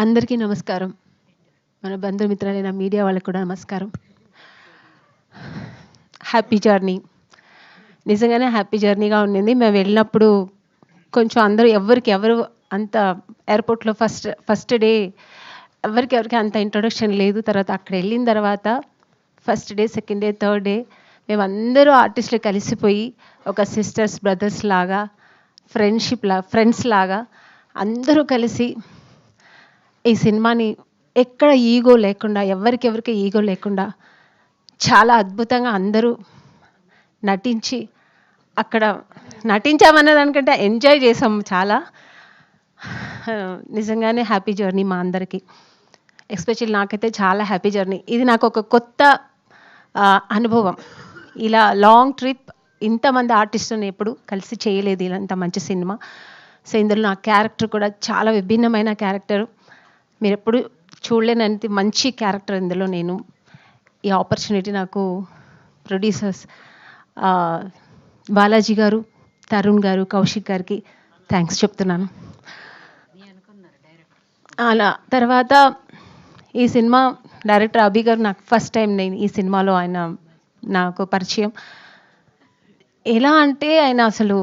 అందరికీ నమస్కారం. మన బంధుమిత్రులైన మీడియా వాళ్ళకి కూడా నమస్కారం. Happy journey. నిజంగానే హ్యాపీ జర్నీగా ఉండింది. మేము వెళ్ళినప్పుడు కొంచెం అందరూ ఎవరు అంత ఎయిర్‌పోర్ట్‌లో ఫస్ట్ డే ఎవరికి అంత ఇంట్రొడక్షన్ లేదు. తర్వాత అక్కడ వెళ్ళిన తర్వాత first day, second day, third day మేమందరూ ఆర్టిస్టులు కలిసిపోయి ఒక సిస్టర్స్, బ్రదర్స్ లాగా ఫ్రెండ్స్ లాగా అందరూ కలిసి ఈ సినిమాని ఎక్కడ ఈగో లేకుండా ఎవరికి ఈగో లేకుండా చాలా అద్భుతంగా అందరూ నటించి అక్కడ నటించామన్న దానికంటే ఎంజాయ్ చేసాము చాలా. నిజంగానే హ్యాపీ జర్నీ మా అందరికీ. ఎస్పెషల్లీ నాకైతే చాలా హ్యాపీ జర్నీ. ఇది నాకు ఒక కొత్త అనుభవం. ఇలా లాంగ్ ట్రిప్ ఇంతమంది ఆర్టిస్టులను ఎప్పుడు కలిసి చేయలేదు ఇంత మంచి సినిమా. సో ఇందులో నా క్యారెక్టర్ కూడా చాలా విభిన్నమైన క్యారెక్టరు. మీరు ఎప్పుడు చూడలేనంత మంచి క్యారెక్టర్ ఇందులో నేను. ఈ ఆపర్చునిటీ నాకు ప్రొడ్యూసర్స్ బాలాజీ గారు, తరుణ్ గారు, కౌశిక్ గారికి థ్యాంక్స్ చెప్తున్నాను. అలా తర్వాత ఈ సినిమా డైరెక్టర్ అభి గారు నాకు ఫస్ట్ టైం నేను ఈ సినిమాలో ఆయన నాకు పరిచయం. ఎలా అంటే ఆయన అసలు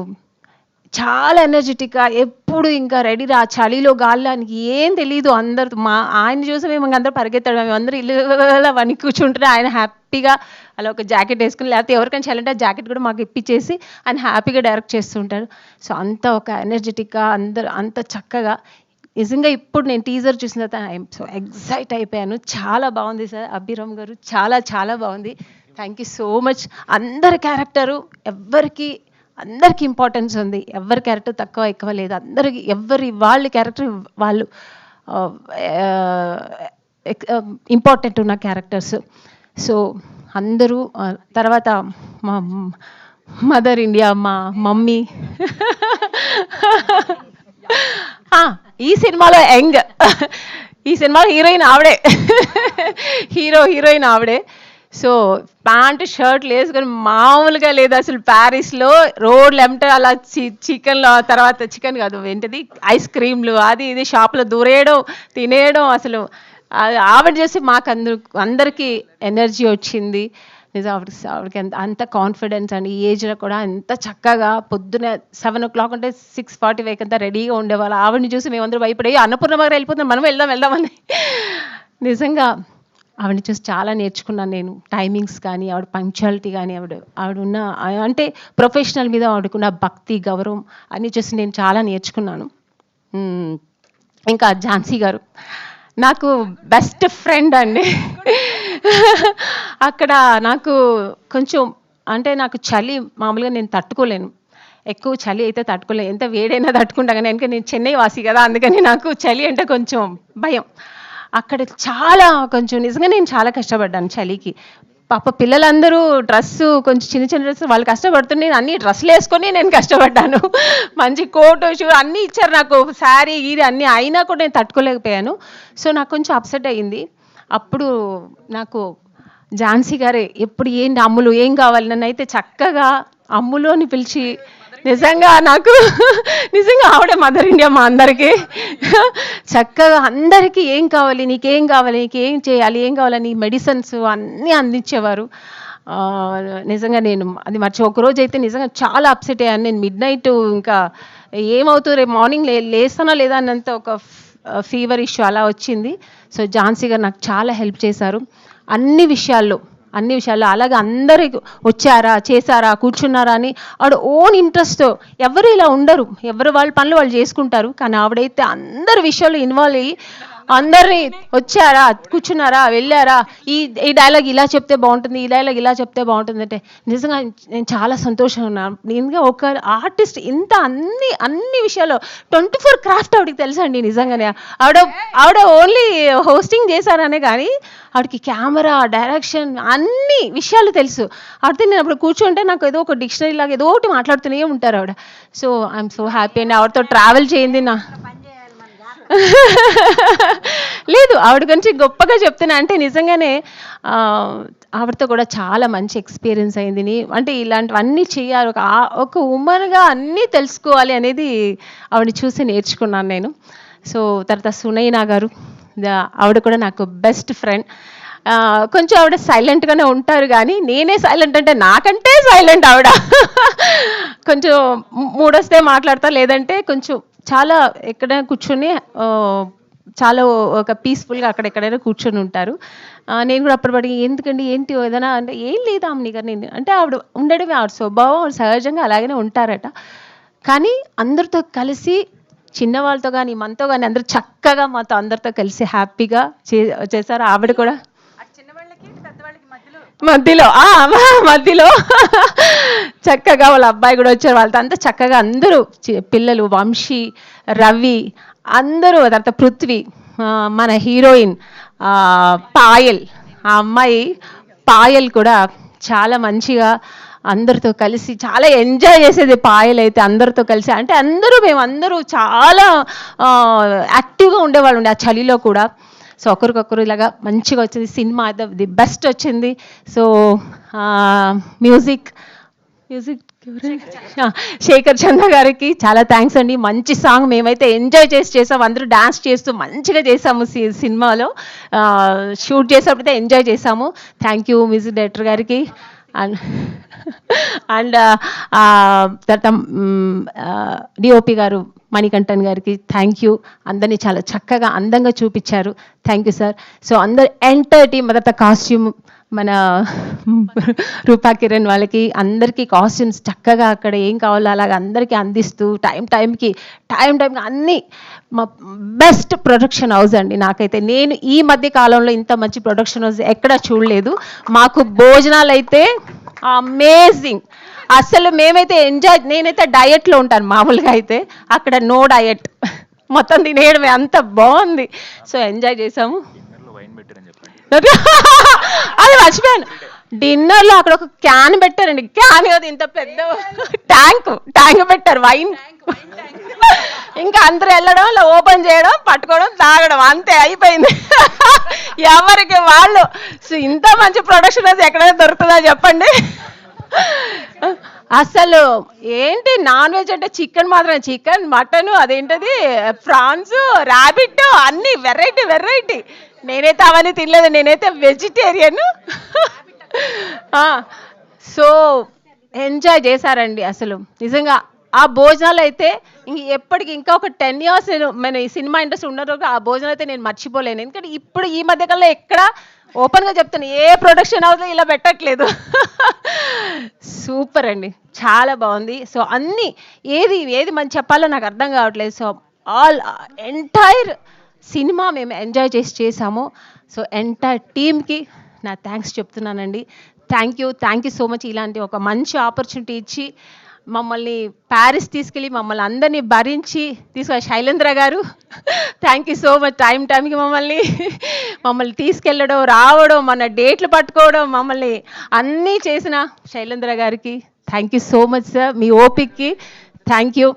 చాలా ఎనర్జెటిక్గా ఎప్పుడు ఇంకా రెడీరా, చలిలో గాలికి ఏం తెలీదు. అందరు ఆయన చూసి మేము అందరూ పరిగెత్తాడు. మేమందరూ ఇల్లు వని కూర్చుంటే ఆయన హ్యాపీగా అలా ఒక జాకెట్ వేసుకుని, లేకపోతే ఎవరికైనా చల్లంటే ఆ జాకెట్ కూడా మాకు ఇప్పించేసి ఆయన హ్యాపీగా డైరెక్ట్ చేస్తుంటారు. సో అంత ఒక ఎనర్జెటిక్గా అందరూ అంత చక్కగా. నిజంగా ఇప్పుడు నేను టీజర్ చూసిన తర్వాత ఐఎమ్ సో ఎక్సైట్ అయిపోయాను. చాలా బాగుంది సార్ అభిరామ్ గారు, చాలా బాగుంది. Thank you so much. అందరి క్యారెక్టరు అందరికీ ఇంపార్టెన్స్ ఉంది. ఎవరి క్యారెక్టర్ తక్కువ ఎక్కువ లేదు. అందరికి వాళ్ళ క్యారెక్టర్ వాళ్ళు ఇంపార్టెంట్ ఉన్న క్యారెక్టర్స్. సో అందరూ తర్వాత మా మదర్ ఇండియా, మా మమ్మీ ఈ సినిమాలో ఈ సినిమాలో హీరోయిన్ ఆవిడే. హీరోయిన్ ఆవిడే. సో ప్యాంటు షర్ట్లు వేసుకొని మామూలుగా లేదు అసలు. ప్యారిస్లో రోడ్లు ఎంట అలా చికెన్లో, తర్వాత చికెన్ కాదు ఏంటిది ఐస్ క్రీమ్లు అది ఇది షాప్లో దూరేయడం, తినేయడం. అసలు ఆవిడ చేసి మాకు అందరికీ ఎనర్జీ వచ్చింది. నిజం ఆవిడకి అంత కాన్ఫిడెన్స్ అండి. ఈ ఏజ్లో కూడా ఎంత చక్కగా పొద్దున 7 o'clock అంటే 6:45 అంతా రెడీగా ఉండేవాళ్ళు. ఆవిడని చూసి మేమందరూ భయపడి అన్నపూర్ణమగారు వెళ్ళిపోతున్నాం, మనం వెళ్దామని. నిజంగా ఆవిడని చూసి చాలా నేర్చుకున్నాను నేను. టైమింగ్స్ కానీ, ఆవిడ పంక్చువాలిటీ కానీ, ఆవిడ ఉన్న అంటే ప్రొఫెషనల్ మీద ఆవిడకున్న భక్తి, గౌరవం అన్నీ చూసి నేను చాలా నేర్చుకున్నాను. ఇంకా ఝాన్సీ గారు నాకు బెస్ట్ ఫ్రెండ్ అండి. అక్కడ నాకు కొంచెం అంటే నాకు చలి మామూలుగా నేను తట్టుకోలేను. ఎక్కువ చలి అయితే తట్టుకోలేను. ఎంత వేడైనా తట్టుకుంటా కానీ నేను చెన్నై వాసి కదా, అందుకని నాకు చలి అంటే కొంచెం భయం. అక్కడ కొంచెం నిజంగా నేను చాలా కష్టపడ్డాను చలికి. పాప పిల్లలందరూ కొంచెం చిన్న డ్రెస్ వాళ్ళు కష్టపడుతుంటే నేను అన్ని డ్రెస్సులు వేసుకొని నేను కష్టపడ్డాను. మంచి కోటు, షూ అన్నీ ఇచ్చారు నాకు, శారీ గీరి అన్నీ. అయినా కూడా నేను తట్టుకోలేకపోయాను. సో నాకు కొంచెం అప్సెట్ అయ్యింది. అప్పుడు నాకు ఝాన్సీ గారే ఎప్పుడు ఏంటి అమ్ములు ఏం కావాలి, నన్ను అయితే చక్కగా అమ్ములు అని పిలిచి నిజంగా ఆవిడ మదర్ ఇండియా మా అందరికీ. చక్కగా అందరికీ ఏం కావాలి, నీకేం చేయాలి, ఏం కావాలని మెడిసిన్స్ అన్నీ అందించేవారు. నిజంగా నేను అది ఒకరోజు అయితే నిజంగా చాలా అప్సెట్ అయ్యాను. నేను మిడ్నైట్ ఇంకా ఏమవుతుంది రేపు మార్నింగ్ లేస్తానో లేదా అన్నంత ఒక ఫీవర్ ఇష్యూ అలా వచ్చింది. సో ఝాన్సీ గారు నాకు చాలా హెల్ప్ చేశారు అన్ని విషయాల్లో. అలాగే అందరికి వచ్చారా, చేశారా, కూర్చున్నారా అని ఆవిడ ఓన్ ఇంట్రెస్ట్తో. ఎవరు ఇలా ఉండరు, ఎవరు వాళ్ళ పనులు వాళ్ళు చేసుకుంటారు. కానీ ఆవిడైతే అందరి విషయాల్లో ఇన్వాల్వ్ అయ్యి అందరినీ వచ్చారా, కూర్చున్నారా, వెళ్ళారా, ఈ డైలాగ్ ఇలా చెప్తే బాగుంటుంది, ఈ డైలాగ్ ఇలా చెప్తే బాగుంటుంది అంటే నిజంగా నేను చాలా సంతోషంగా ఉన్నాను. నిజంగా ఒక ఆర్టిస్ట్ ఇంత అన్ని విషయాల్లో 24 క్రాఫ్ట్ ఆవిడకి తెలుసా అండి. నిజంగానే ఆవిడ ఓన్లీ హోస్టింగ్ చేశారనే కానీ ఆవిడకి కెమెరా, డైరెక్షన్ అన్ని విషయాలు తెలుసు. ఆవిడతో నేను అప్పుడు కూర్చుంటే నాకు ఏదో ఒక డిక్షనరీ లాగా ఏదో ఒకటి మాట్లాడుతూనే ఉంటారు ఆవిడ. సో ఐఎమ్ సో హ్యాపీ అండి ఆవిడతో ట్రావెల్ చేయింది. లేదు ఆవిడ గురించి గొప్పగా చెప్తున్నా అంటే నిజంగానే ఆవిడతో కూడా చాలా మంచి ఎక్స్పీరియన్స్ అయింది. అంటే ఇలాంటివన్నీ చేయాలి, ఒక ఉమెన్గా అన్నీ తెలుసుకోవాలి అనేది ఆవిడని చూసి నేర్చుకున్నాను నేను. సో తర్వాత సునైనా గారు ఆవిడ కూడా నాకు బెస్ట్ ఫ్రెండ్. కొంచెం ఆవిడ సైలెంట్గానే ఉంటారు, కానీ నేనే సైలెంట్ అంటే నాకంటే సైలెంట్ ఆవిడ. కొంచెం మూడొస్తే మాట్లాడతా, లేదంటే కొంచెం చాలా ఎక్కడైనా కూర్చొని చాలా ఒక పీస్ఫుల్గా అక్కడెక్కడైనా కూర్చొని ఉంటారు. నేను కూడా అప్పటిపడి ఎందుకండి ఏంటి ఏదైనా అంటే ఏం లేదా అమ్మని గారు నేను అంటే ఆవిడ ఉండడమే, ఆవిడ స్వభావం సహజంగా అలాగనే ఉంటారట. కానీ అందరితో కలిసి చిన్నవాళ్ళతో కానీ మనతో కానీ అందరూ చక్కగా మాతో అందరితో కలిసి హ్యాపీగా చేశారు. ఆవిడ కూడా మధ్యలో మధ్యలో చక్కగా వాళ్ళ అబ్బాయి కూడా వచ్చారు. వాళ్ళతో అంతా చక్కగా అందరూ పిల్లలు వంశీ, రవి అందరూ, తర్వాత పృథ్వీ, మన హీరోయిన్ పాయల్, ఆ అమ్మాయి పాయల్ కూడా చాలా మంచిగా అందరితో కలిసి చాలా ఎంజాయ్ చేసేది. పాయల్ అయితే అందరితో కలిసి అంటే మేమందరూ చాలా యాక్టివ్గా ఉండేవాళ్ళు ఉండే ఆ చలిలో కూడా. సో ఒకరికొకరు ఇలాగా మంచిగా వచ్చింది సినిమా, ది బెస్ట్ వచ్చింది. సో మ్యూజిక్ శేఖర్ చంద్ర గారికి చాలా థ్యాంక్స్ అండి. మంచి సాంగ్ మేమైతే ఎంజాయ్ చేసాము, అందరూ డాన్స్ చేస్తూ మంచిగా చేసాము. సినిమాలో షూట్ చేసేటప్పుడైతే ఎంజాయ్ చేసాము. థ్యాంక్ యూ మ్యూజిక్ డైరెక్టర్ గారికి. అండ్ తర్వాత డిఓపి గారు మణికంఠన్ గారికి థ్యాంక్ యూ. అందరినీ చాలా చక్కగా అందంగా చూపించారు. Thank you sir. సో అందరు ఎంటైర్ టీమ్, తర్వాత కాస్ట్యూమ్ మన రూపా కిరణ్ వాళ్ళకి అందరికీ కాస్ట్యూమ్స్ చక్కగా అక్కడ ఏం కావాలో అలాగ అందరికీ అందిస్తూ టైంకి అన్నీ మా బెస్ట్ ప్రొడక్షన్ హౌస్ అండి. నాకైతే నేను ఈ మధ్య కాలంలో ఇంత మంచి ప్రొడక్షన్ హౌస్ ఎక్కడా చూడలేదు. మాకు భోజనాలు అయితే అమేజింగ్, అసలు మేమైతే నేనైతే డయట్లో ఉంటాను మామూలుగా, అయితే అక్కడ నో డయట్, మొత్తం తినేయడమే, అంత బాగుంది. సో ఎంజాయ్ చేసాము. అది మర్చిపోయాను, డిన్నర్లో అక్కడ ఒక క్యాన్ పెట్టారండి. క్యాన్ కదా, ఇంత పెద్ద ట్యాంక్ పెట్టారు, వైన్. ఇంకా అందరూ వెళ్ళడం, ఇలా ఓపెన్ చేయడం, పట్టుకోవడం, తాగడం, అంతే అయిపోయింది. ఎవరికి వాళ్ళు. సో ఇంత మంచి ప్రొడక్షన్ అది ఎక్కడైనా దొరుకుతుందా చెప్పండి. అసలు ఏంటి నాన్ వెజ్ అంటే చికెన్ మాత్రం, చికెన్, మటన్, అదేంటది ఫ్రాన్స్, ర్యాబిట్, అన్ని వెరైటీ. నేనైతే అవన్నీ తినలేదు, నేనైతే వెజిటేరియన్. సో ఎంజాయ్ చేశారండి అసలు నిజంగా. ఆ భోజనాలు అయితే ఎప్పటికి ఇంకా ఒక 10 years మన ఈ సినిమా ఇండస్ట్రీ ఉన్న రోజు ఆ భోజనాలు అయితే నేను మర్చిపోలేను. ఎందుకంటే ఇప్పుడు ఈ మధ్యకాలంలో ఎక్కడ ఓపెన్గా చెప్తాను, ఏ ప్రొడక్షన్ హౌస్ ఇలా పెట్టట్లేదు. సూపర్ అండి, చాలా బాగుంది. సో అన్నీ ఏది మంచి చెప్పాలో నాకు అర్థం కావట్లేదు. సో ఎంటైర్ సినిమా మేము ఎంజాయ్ చేసాము. సో ఎంటైర్ టీమ్కి నా థ్యాంక్స్ చెప్తున్నానండి. Thank you so much. ఇలాంటి ఒక మంచి ఆపర్చునిటీ ఇచ్చి మమ్మల్ని ప్యారిస్ తీసుకెళ్ళి మమ్మల్ని అందరినీ భరించి శైలేంద్ర గారు థ్యాంక్ యూ సో మచ్. టైంకి మమ్మల్ని తీసుకెళ్ళడం, రావడం, మన డేట్లు పట్టుకోవడం, మమ్మల్ని అన్నీ చేసిన శైలేంద్ర గారికి thank you so much sir. మీ ఓపిక్కి థ్యాంక్ యూ.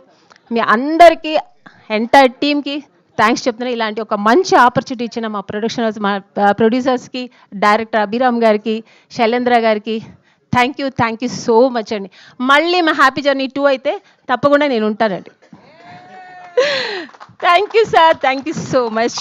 మీ అందరికీ ఎంటైర్ టీమ్కి థ్యాంక్స్ చెప్తున్నాను. ఇలాంటి ఒక మంచి ఆపర్చునిటీ ఇచ్చిన మా ప్రొడక్షన్ హౌస్, మా ప్రొడ్యూసర్స్కి, డైరెక్టర్ అభిరామ్ గారికి, శైలేంద్ర గారికి థ్యాంక్ యూ సో మచ్ అండి. మళ్ళీ మా హ్యాపీ జర్నీ 2 అయితే తప్పకుండా నేను ఉంటానండి. Thank you sir, thank you so much.